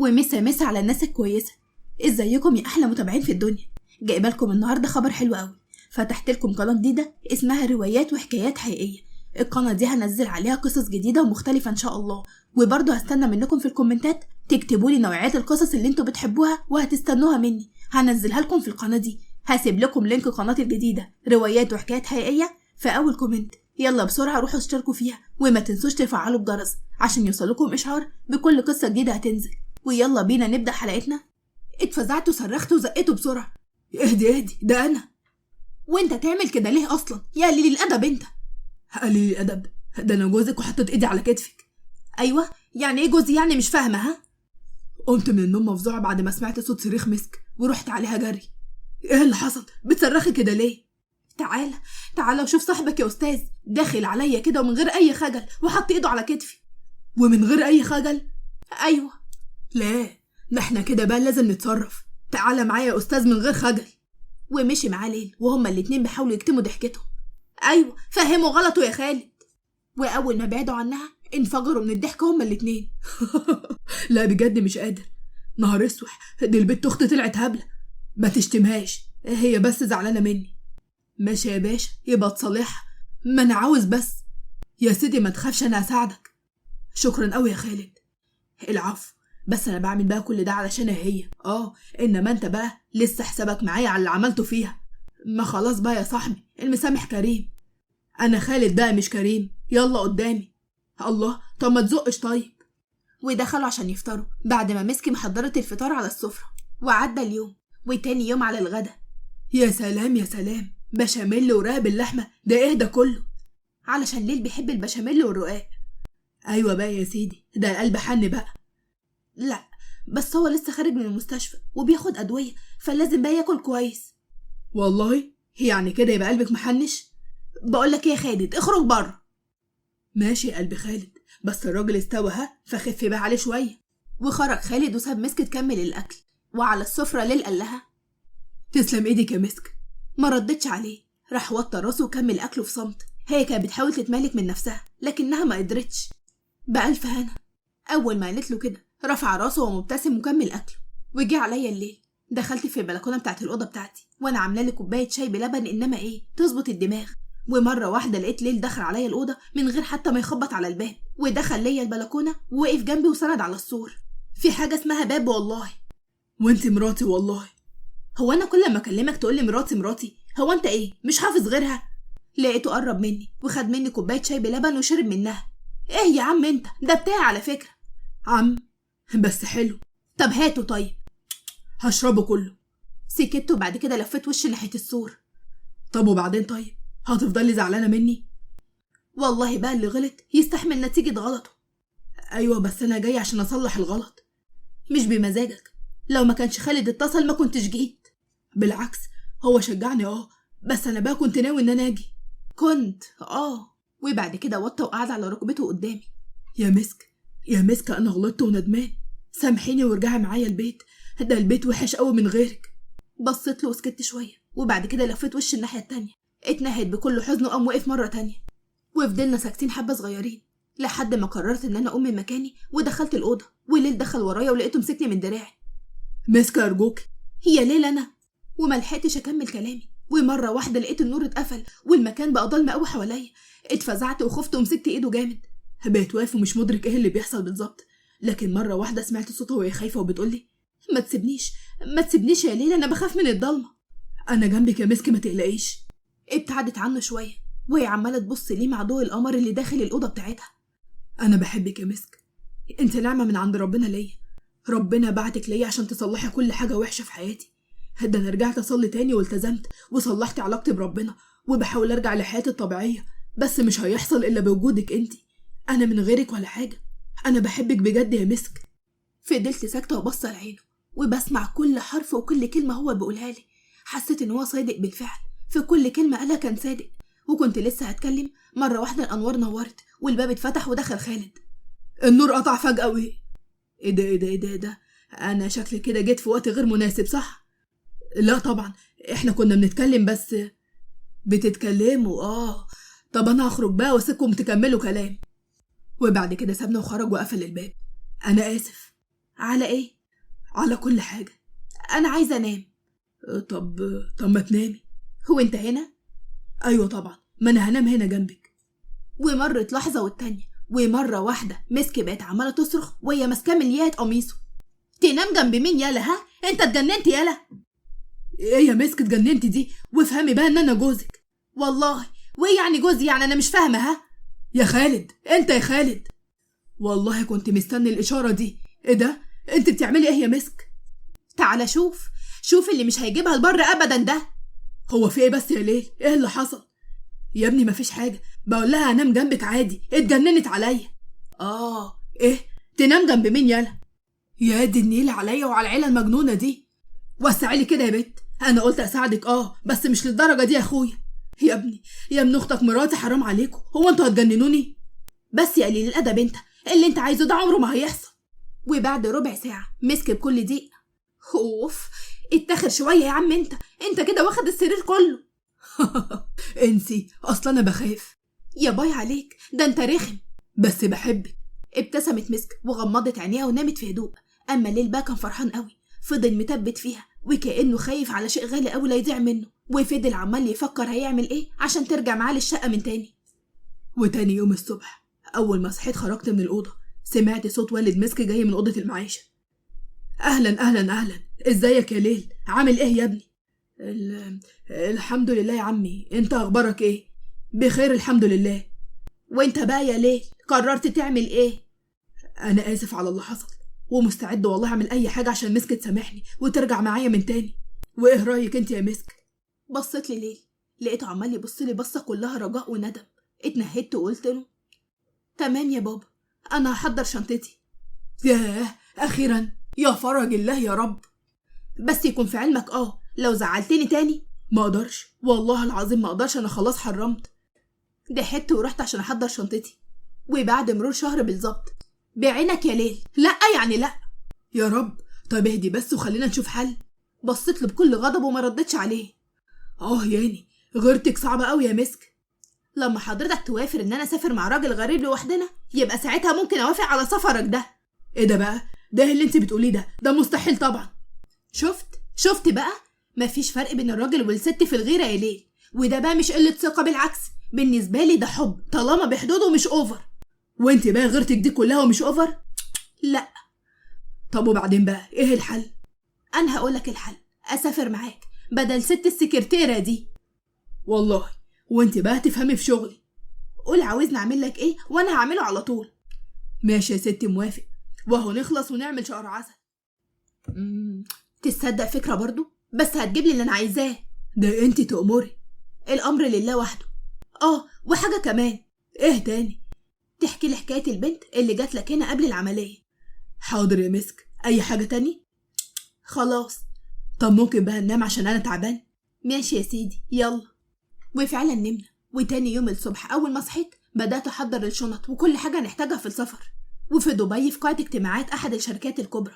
ومسا على الناس الكويسة. ازيكم يا احلى متابعين في الدنيا؟ جايبه لكم النهارده خبر حلو قوي. فتحت لكم قناه جديده اسمها روايات وحكايات حقيقيه. القناه دي هنزل عليها قصص جديده ومختلفه ان شاء الله، وبرضه هستنى منكم في الكومنتات تكتبوا لي نوعيات القصص اللي انتوا بتحبوها وهتستنوها مني، هنزلها لكم في القناه دي. هسيب لكم لينك قناتي الجديده روايات وحكايات حقيقيه في اول كومنت. يلا بسرعه روحوا اشتركوا فيها، وما تنسوش تفعلوا الجرس عشان يوصلكم اشعار بكل قصه جديده هتنزل. ويلا بينا نبدا حلقتنا. اتفزعت وصرخت وزقته بسرعه. اهدي ده انا. وانت تعمل كده ليه اصلا يا قليل الادب انت؟ قليل الادب؟ ده انا جوزك وحطيت ايدي على كتفك. ايوه يعني ايه جوزي يعني؟ مش فاهمه. ها؟ قمت من النوم مفزوعه بعد ما سمعت صوت صريخ مسك ورحت عليها جري. ايه اللي حصل؟ بتصرخي كده ليه؟ تعالى وشوف صاحبك يا استاذ، داخل عليا كده ومن غير اي خجل وحط ايده على كتفي. ومن غير اي خجل؟ ايوه. لا ده احنا كده بقى لازم نتصرف. تعالى معايا يا استاذ من غير خجل. ومشي معاه ليل وهما الاتنين بيحاولوا يكتموا ضحكتهم. ايوه فهموا غلطه يا خالد. واول ما بعدوا عنها انفجروا من الضحك هما الاتنين. لا بجد مش قادر. نهار اسوح، دي البت اختي طلعت هبله. ما تشتمهاش، هي بس زعلانه مني. ماشي يا باشا، يبقى تصالحها. ما انا عاوز بس. يا سيدي ما تخافش انا هساعدك. شكرا قوي يا خالد. العفو، بس انا بعمل بقى كل ده علشان هي. انما انت بقى لسه حسابك معايا على اللي عملته فيها. ما خلاص بقى يا صاحبي، المسامح كريم. انا خالد بقى مش كريم. يلا قدامي. الله، طب ما تزقش طيب. ودخلوا عشان يفطروا بعد ما مسكي محضرت الفطار على السفرة. وعدى اليوم وتاني يوم على الغدا. يا سلام يا سلام، بشاميل ورقاق باللحمة، ده ايه ده كله؟ علشان ليل بيحب البشاميل والرقاق. ايوه بقى يا سيدي، ده القلب حن بقى. لا بس هو لسه خارج من المستشفى وبياخد ادويه، فلازم بقى ياكل كويس. والله يعني كده يبقى قلبك محنش؟ بقولك ايه يا خالد، اخرج بره. ماشي يا قلب خالد، بس الراجل استوى فخف بقى عليه شويه. وخرج خالد وساب مسك تكمل الاكل. وعلى السفره ليل قال لها تسلم ايدك يا مسك. ما ردتش عليه، راح وطى راسه وكمل اكله في صمت. هي كانت بتحاول تتمالك من نفسها لكنها ما قدرتش. بألف هنا. اول ما قالت له كده رفع راسه ومبتسم وكمل اكله. وجه عليا الليل، دخلت في البلكونه بتاعت الاوضه بتاعتي وانا عامله لي كوبايه شاي بلبن، انما ايه تظبط الدماغ. ومره واحده لقيت ليل دخل عليا الاوضه من غير حتى ما يخبط على الباب، ودخل ليا البلكونه ووقف جنبي وسند على السور. في حاجه اسمها باب والله. وانت مراتي والله. هو انا كل ما اكلمك تقول لي مراتي؟ هو انت ايه مش حافظ غيرها؟ لقيته قرب مني وخد مني كوبايه شاي بلبن وشرب منها. ايه يا عم انت، ده بتاعي على فكره. عم بس حلو. طب هاته طيب. هشربه كله. سكت وبعد كده لفيت وشي ناحيه السور. طب وبعدين طيب، هتفضلي زعلانه مني؟ والله بقى اللي غلط يستحمل نتيجه غلطه. ايوه بس انا جاي عشان اصلح الغلط. مش بمزاجك، لو ما كانش خالد اتصل ما كنتش جيت. بالعكس، هو شجعني بس انا بقى كنت ناوي ان انا اجي. كنت وبعد كده وطى وقعد على ركبته قدامي. يا مسك انا غلطت وندمان، سامحيني وارجعي معايا البيت، ده البيت وحش قوي من غيرك. بصيت له وسكت شويه وبعد كده لفيت وشي الناحيه التانيه. اتنهد بكل حزن وقام وقف مره تانيه. وفضلنا ساكتين حبه صغيرين لحد ما قررت ان انا اقوم من مكاني ودخلت الاوضه. وليل دخل ورايا ولقيته مسكني من دراعي. مسكه ارجوك. هي ليل انا؟ وملحقتش اكمل كلامي ومره واحده لقيت النور اتقفل والمكان بقى ضلمه قوي حواليا. اتفزعت وخفت ومسكت ايده جامد. بقيت واقف ومش مدرك ايه اللي بيحصل بالظبط، لكن مره واحده سمعت صوتها وهي خايفه وبتقولي ما تسيبنيش يا ليلى، انا بخاف من الضلمه. انا جنبك يا مسك ما تقلقيش. ابتعدت عنه شويه وهي عماله تبص ليه مع ضوء القمر اللي داخل الاوضه بتاعتها. انا بحبك يا مسك، انت نعمه من عند ربنا ليا. ربنا بعتك ليا عشان تصلحي كل حاجه وحشه في حياتي. ده انا رجعت اصلي تاني والتزمت وصلحت علاقتي بربنا وبحاول ارجع لحياتي الطبيعيه، بس مش هيحصل الا بوجودك انت. انا من غيرك ولا حاجه، انا بحبك بجد يا مسك. فضلت ساكته وبص لعينه وبسمع كل حرف وكل كلمه هو بيقولها لي. حسيت ان هو صادق بالفعل، في كل كلمه قالها كان صادق. وكنت لسه هتكلم مره واحده الانوار نورت والباب اتفتح ودخل خالد. النور قطع فجاه وايه؟ ايه ده انا شكلي كده جيت في وقت غير مناسب صح؟ لا طبعا، احنا كنا بنتكلم بس. بتتكلموا؟ طب انا هخرج بقى واسيبكم تكملوا كلام. وبعد كده سابنا وخرج وقفل الباب. انا اسف. على ايه؟ على كل حاجة. انا عايزة انام. طب ما تنامي. هو انت هنا؟ ايوه طبعا، ما انا هنام هنا جنبك. ومرت لحظة والتانية، ومرة واحدة مسك بقت عمالة تصرخ وهي ماسكة مليات قميصه. تنام جنب مين يالا؟ ها انت اتجننت يالا؟ ايه يا مسك اتجننت دي؟ وافهمي بقى ان انا جوزك. والله. وايه يعني جوزي؟ يعني انا مش فاهمة. ها يا خالد، انت يا خالد، والله كنت مستني الاشارة دي. ايه ده؟ انت بتعملي ايه يا مسك؟ تعالى شوف اللي مش هيجيبها لبره ابدا ده. هو في ايه بس يا ليل؟ ايه اللي حصل؟ يا ابني مفيش حاجة، بقول لها انام جنبك عادي، اتجننت عليا. ايه؟ تنام جنب مين يالا؟ يا دي النيل عليا وعلى العيلة المجنونة دي. وسعيلي كده يا بنت، انا قلت اساعدك بس مش للدرجة دي يا اخويا. يا ابني يا ابن اختك مراتي، حرام عليكم، هو انتوا هتجننوني؟ بس يا قليل الادب انت، اللي انت عايزه ده عمره ما هيحصل. وبعد ربع ساعة مسك بكل دقيقة. اوف، اتاخر شوية يا عم، انت كده واخد السرير كله. انسي، اصلا انا بخاف. يا باي عليك، ده انت رخم. بس بحبك. ابتسمت مسك وغمضت عينيها ونامت في هدوء. اما الليل بقى كان فرحان قوي، فضل متبت فيها وكأنه خايف على شيء غالي قوي لا يضيع منه، وفضل عمال يفكر هيعمل ايه عشان ترجع معاه للشقة من تاني. وتاني يوم الصبح اول ما صحيت خرجت من الأوضة، سمعت صوت والد مسك جاي من أوضة المعيشة. اهلا اهلا اهلا، ازيك يا ليل؟ عامل ايه يا ابني؟ الحمد لله يا عمي، انت اخبارك ايه؟ بخير الحمد لله. وانت بقى يا ليل قررت تعمل ايه؟ انا اسف على اللي حصل، ومستعد والله اعمل اي حاجه عشان مسك تسامحني وترجع معايا من تاني. وايه رايك انت يا مسك؟ بصيت لي ليل، لقيته عمال يبص لي بصه كلها رجاء وندم. اتنهدت وقلت له تمام يا بابا، انا هحضر شنطتي. ياه اخيرا، يا فرج الله يا رب. بس يكون في علمك لو زعلتني تاني ما اقدرش، والله العظيم ما اقدرش، انا خلاص حرمت. ضحكت ورحت عشان احضر شنطتي. وبعد مرور شهر بالظبط، بعينك يا ليل، لا يعني لا. يا رب، طب اهدي بس وخلينا نشوف حل. بصيت له بكل غضب وما ردتش عليه. يعني غيرتك صعبه قوي يا مسك. لما حضرتك توافر ان انا اسافر مع راجل غريب لوحدنا، يبقى ساعتها ممكن اوافق على سفرك ده. ايه ده بقى؟ ده اللي انت بتقوليه ده مستحيل طبعا. شفت بقى، مفيش فرق بين الراجل والست في الغيرة يا ليل. وده بقى مش قلة ثقة، بالعكس، بالنسبة لي ده حب طالما بحدوده مش اوفر. وانت بقى غيرتك دي كلها ومش اوفر؟ لا. طب وبعدين بقى ايه الحل؟ انا هقولك الحل، اسافر معاك بدل ست السكرتيرة دي. والله وانت بقى تفهمي في شغلي. قول عاوزني اعمل لك ايه وانا هعمله على طول. ماشي يا ستي، موافق، وهو نخلص ونعمل شهر عسل. تصدق فكرة برضو، بس هتجيب لي اللي انا عايزاه. ده انت تأمري، الامر لله وحده. وحاجة كمان. ايه تاني؟ تحكي لي حكاية البنت اللي جات لك هنا قبل العملية. حاضر يا مسك، اي حاجة تاني؟ خلاص. طب ممكن بقى ننام عشان انا تعبان؟ ماشي يا سيدي، يلا. وفعلا نمنا. وتاني يوم الصبح اول ما صحيت بدأت احضر الشنط وكل حاجة نحتاجها في السفر. وفي دبي في قاعة اجتماعات احد الشركات الكبرى،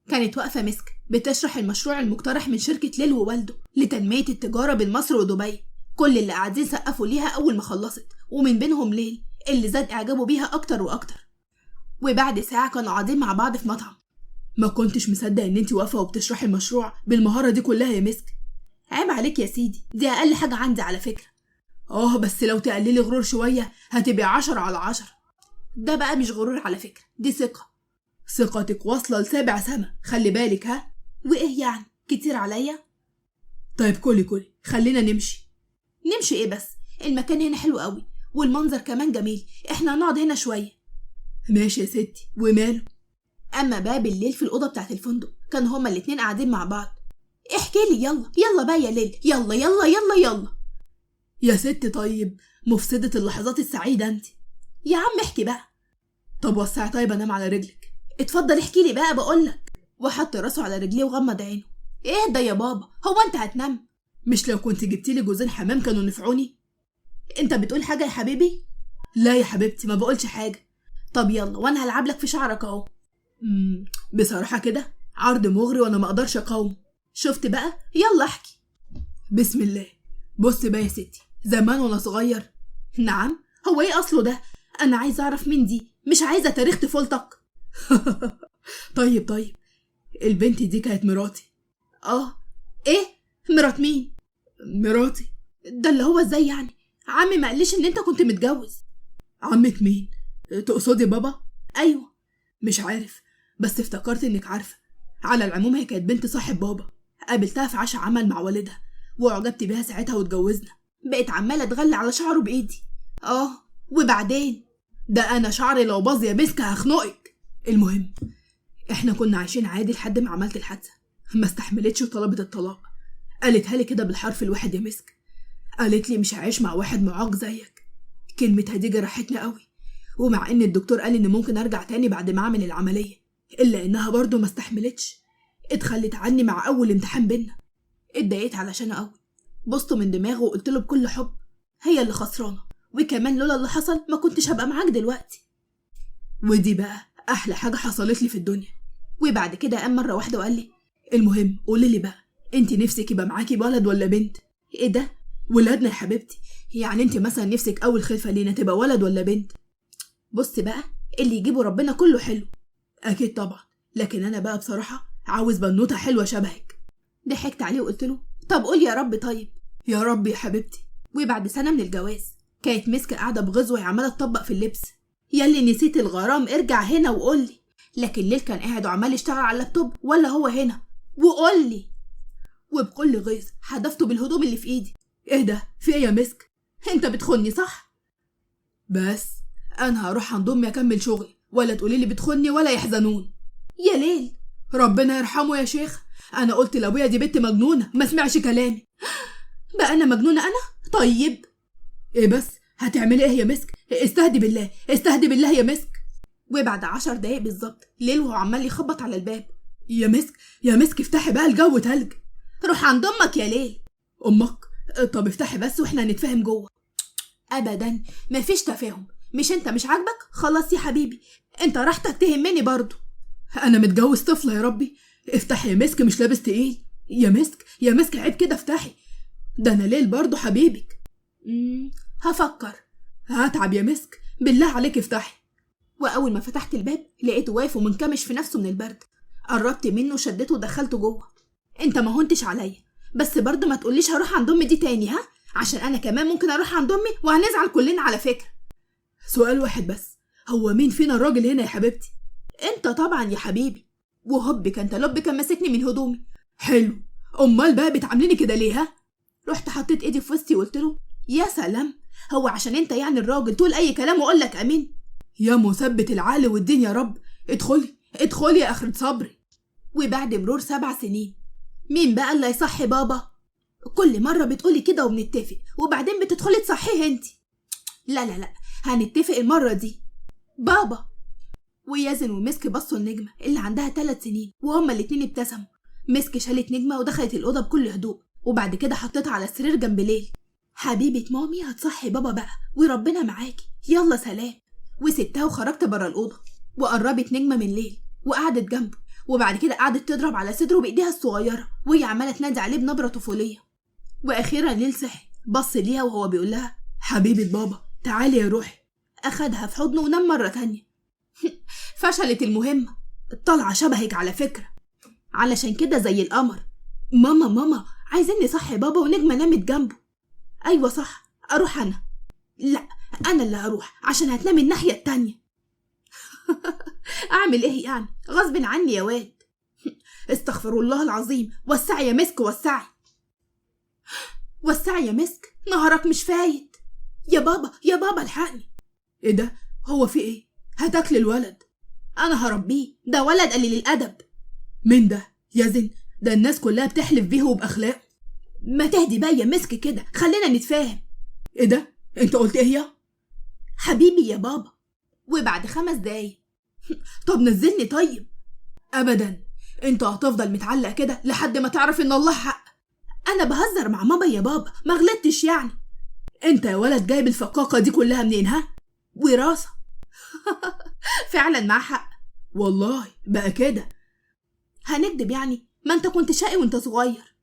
كانت واقفة مسك بتشرح المشروع المقترح من شركة ليل ووالده لتنمية التجارة بين مصر ودبي. كل اللي قاعدين سقفوا ليها أول ما خلصت، ومن بينهم ليل اللي زاد إعجابه بيها أكتر وأكتر. وبعد ساعة كانوا قاعدين مع بعض في مطعم. ما كنتش مصدق إن انتي واقفة وبتشرحي المشروع بالمهارة دي كلها يا مسك. عيب عليك يا سيدي، دي أقل حاجة عندي على فكرة. بس لو تقللي غرور شوية هتبقى 10 على 10. ده بقى مش غرور على فكرة، دي ثقتك واصلة ل7 سما، خلي بالك. ها؟ وإيه يعني؟ كتير عليا؟ طيب كلي خلينا نمشي ايه بس؟ المكان هنا حلو قوي والمنظر كمان جميل، احنا هنقعد هنا شوية. ماشي يا ستي، وماله. اما بقى بالليل في الأوضة بتاعت الفندق كان هما الاتنين قاعدين مع بعض. احكي لي، يلا بقى يا ليل، يلا. يا ست طيب، مفسدة اللحظات السعيدة انت. يا عم احكي بقى. طب وسعي، طيب انام على رجلك. اتفضل احكي لي بقى بقولك. وحط راسه على رجليه وغمض عينه. ايه ده يا بابا، هو انت هتنام؟ مش لو كنت جبتيلي جوزين حمام كانوا نفعوني؟ انت بتقول حاجة يا حبيبي؟ لا يا حبيبتي، ما بقولش حاجة. طب يلا وانا هلعب لك في شعرك اهو. بصراحة كده عرض مغري وانا ما اقدرش اقاوم. شفت بقى، يلا احكي. بسم الله. بص بقى يا ستي، زمان وانا صغير. نعم، هو ايه اصله ده؟ انا عايزه اعرف مين دي، مش عايزه تاريخ طفولتك. طيب البنت دي كانت مراتي. ايه؟ مرات مين؟ مراتي. ده اللي هو ازاي يعني؟ عمي ما قاليش ان انت كنت متجوز. عمك مين؟ تقصدي بابا؟ ايوه. مش عارف، بس افتكرت انك عارفة. على العموم هي كانت بنت صاحب بابا، قابلتها في عشا عمل مع والدها واعجبت بيها ساعتها واتجوزنا. بقيت عمالة تغلي على شعره بايدي. وبعدين؟ ده انا شعري لو باظ يا مسك هخنقك. المهم احنا كنا عايشين عادي لحد ما عملت الحادثة، ما استحملتش وطلبت الطلاق. قالتها لي كده بالحرف الواحد يا مسك، قالت لي مش هعيش مع واحد معاق زيك. كلمتها دي جرحتني قوي، ومع ان الدكتور قال ان ممكن ارجع تاني بعد ما اعمل العملية، الا انها برضه ما استحملتش، اتخلت عني مع اول امتحان بينا. اتضايقت علشان قوي، بصته من دماغه وقلت له بكل حب هي اللي خسرانة، وكمان لولا اللي حصل ما كنتش هبقى معاك دلوقتي. ودي بقى احلى حاجة حصلت لي في الدنيا. وبعد كده قام مرة واحدة وقال لي المهم قولي لي بقى، انت نفسك يبقى معاكي ولد ولا بنت؟ ايه ده؟ ولادنا يا حبيبتي، يعني انت مثلا نفسك اول خلفة لينا تبقى ولد ولا بنت؟ بص بقى، اللي يجيبه ربنا كله حلو. اكيد طبعا، لكن انا بقى بصراحة عاوز بنوتة حلوة شبهك. ضحكت عليه وقلت له طب قول يا رب. طيب يا رب يا حبيبتي. وبعد سنة من الجواز كانت مسكة قاعدة بغزوة عمالة تطبق في اللبس. ياللي نسيت الغرام ارجع هنا وقولي. لكن ليل كان قاعد وعمال يشتغل على اللابتوب ولا هو هنا وقولي. وبكل غيظ حدفته بالهدوم اللي في ايدي. ايه ده؟ في ايه يا مسك؟ انت بتخوني صح؟ بس انا هروح عند امي اكمل شغلي، ولا تقولي لي بتخوني ولا يحزنون. يا ليل ربنا يرحمه يا شيخ، انا قلت لابويا دي بنت مجنونه ما سمعش كلامي. بقى انا مجنونه انا؟ طيب ايه بس هتعملي ايه يا مسك؟ استهدي بالله استهدي بالله يا مسك. وبعد 10 دقايق بالظبط ليل وهو عمال يخبط على الباب. يا مسك يا مسك افتحي بقى، الجو تلج. روح عند امك يا ليل. امك؟ طب افتحي بس واحنا هنتفاهم جوه. ابدا مفيش تفاهم، مش انت مش عاجبك خلاص يا حبيبي، انت راحتك تهمني برضو. انا متجوز طفله يا ربي. افتحي يا مسك، مش لابس تقيل. يا مسك يا مسك عيب كده، افتحي. ده انا ليل برضو حبيبك. هفكر. هتعب يا مسك، بالله عليك افتحي. واول ما فتحت الباب لقيته واقف ومنكمش في نفسه من البرد. قربت منه وشدته ودخلته جوه. انت ما هنتش عليا، بس برضو ما تقوليش هروح عند امي دي تاني، ها؟ عشان انا كمان ممكن اروح عند امي وهنزعل كلنا على فكره. سؤال واحد بس، هو مين فينا الراجل هنا يا حبيبتي؟ انت طبعا يا حبيبي. وهوبك انت لب كان ماسكني من هدومي. حلو، امال بقى بتعامليني كده ليه ها؟ رحت حطيت ايدي في وسطي وقلت له يا سلام، هو عشان انت يعني الراجل تقول اي كلام واقول لك امين؟ يا مثبت العقل والدين يا رب، ادخلي ادخلي يا اخرة صبري. وبعد مرور 7 سنين مين بقى اللي يصحي بابا؟ كل مرة بتقولي كده وبنتفق وبعدين بتدخلي تصحيه انت. لا لا لا، هنتفق المرة دي بابا. ويازن ومسك بصوا النجمة اللي عندها 3 سنين وهما الاتنين ابتسموا. مسك شالت نجمة ودخلت الأوضة بكل هدوء، وبعد كده حطيتها على السرير جنب ليل. حبيبة مامي هتصحي بابا بقى وربنا معاكي، يلا سلام. وسبتها وخرجت برا الأوضة، وقربت نجمة من ليل وقعدت جنبه، وبعد كده قعدت تضرب على صدره بإيديها الصغيرة وهي عمالة تنادي عليه بنبرة طفولية. وأخيرا ليل صحي بص ليها وهو بيقول لها حبيبة بابا تعالي يا روحي. أخدها في حضنه ونام مرة تانية. فشلت المهمة. طالعة شبهك على فكرة، علشان كده زي القمر. ماما عايزيني صحي بابا ونجمة نامت جنبه. أيوة صح، أروح أنا؟ لا أنا اللي هروح عشان هتنام الناحية التانية. أعمل إيه يعني، غصب عني يا واد. استغفر الله العظيم. وسعي يا مسك وسعي. وسعي يا مسك، نهارك مش فايت. يا بابا الحقني. ايه ده؟ هو في ايه؟ هتاكل الولد. انا هربيه، ده ولد قليل الادب. مين ده؟ يازن، ده الناس كلها بتحلف بيه وباخلاقه. ما تهدي بقى يا مسك كده، خلينا نتفاهم. ايه ده؟ انت قلت ايه يا حبيبي يا بابا؟ وبعد 5 دقايق. طب نزلني طيب. ابدا، انت هتفضل متعلق كده لحد ما تعرف ان الله حق. انا بهزر مع ماما يا بابا، ما غلطتش يعني. انت يا ولد جايب الفقاقه دي كلها منين ها؟ وراثه. فعلا مع حق والله بقى كده. هنكدب يعني؟ ما انت كنت شقي وانت صغير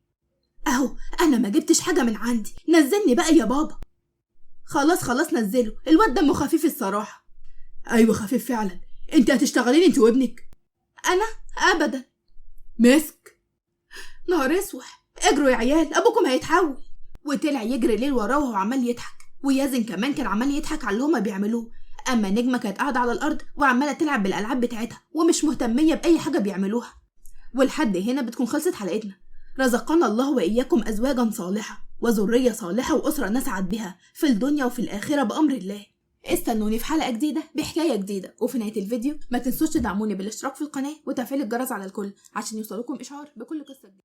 اهو. انا ما جبتش حاجه من عندي، نزلني بقى يا بابا. خلاص نزله، الواد دمه خفيف الصراحه. ايوه خفيف فعلا. انت هتشتغلين انت وابنك؟ انا ابدا. مسك. نهار اسوح، اجروا يا عيال ابوكم هيتحول. وطلع يجري ليل وراه وهو عمال يضحك، ويازن كمان كان عمال يضحك على اللي هما بيعملوه. اما نجمه كانت قاعده على الارض وعماله تلعب بالالعاب بتاعتها ومش مهتميه باي حاجه بيعملوها. ولحد هنا بتكون خلصت حلقتنا. رزقنا الله واياكم ازواجا صالحه وذريه صالحه واسره نسعد بها في الدنيا وفي الاخره بامر الله. استنوني في حلقه جديده بحكايه جديده، وفي نهايه الفيديو ما تنسوش تدعموني بالاشتراك في القناه وتفعيل الجرس على الكل عشان يوصلكم اشعار بكل قصه جديده.